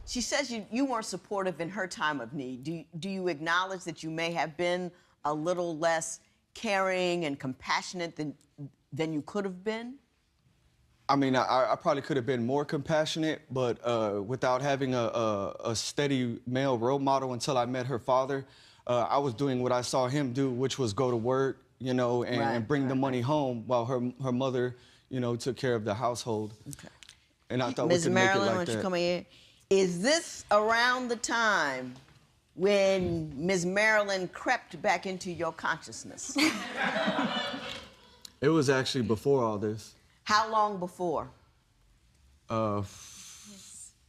She says you weren't supportive in her time of need. Do you acknowledge that you may have been a little less caring and compassionate than you could have been? I mean, I probably could have been more compassionate, but without having a steady male role model until I met her father, I was doing what I saw him do, which was go to work, you know, and bring the money home while her mother, you know, took care of the household. Okay. And I thought we could make it like that. Ms. Marilyn, why don't you come in? Is this around the time when Ms. Marilyn crept back into your consciousness? It was actually before all this. How long before?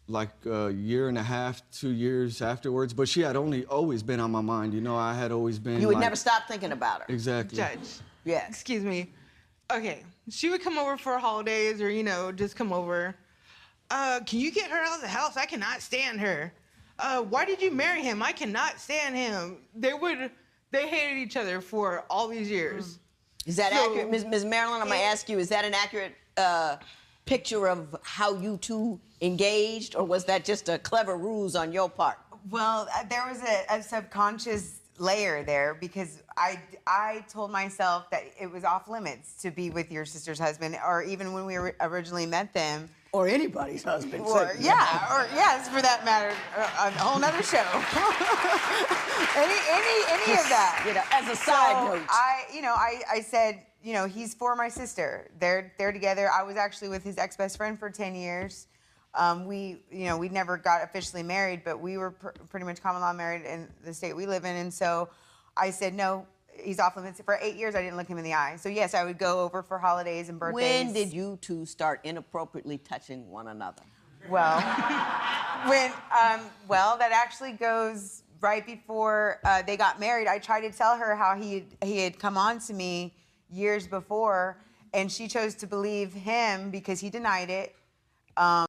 Like a year and a half, 2 years afterwards. But she had always been on my mind. You know, I had always been. You would never stop thinking about her. Exactly. Judge. Yes. Excuse me. Okay, she would come over for holidays or, you know, just come over. Can you get her out of the house? I cannot stand her. Why did you marry him? I cannot stand him. They hated each other for all these years. Is that accurate? Ms. Marilyn, I'm going to ask you, is that an accurate picture of how you two engaged, or was that just a clever ruse on your part? Well, there was a subconscious layer there because I told myself that it was off limits to be with your sister's husband, or even when we originally met them. Or anybody's husband. Or, yeah, or yes, for that matter, a whole nother show. any of that. You know, as a side note. I said, you know, he's for my sister. They're together. I was actually with his ex-best friend for 10 years. We never got officially married, but we were pretty much common law married in the state we live in. And so I said, no, he's off limits. For 8 years, I didn't look him in the eye. So yes, I would go over for holidays and birthdays. When did you two start inappropriately touching one another? Well, that actually goes right before they got married. I tried to tell her how he had come on to me years before, and she chose to believe him because he denied it.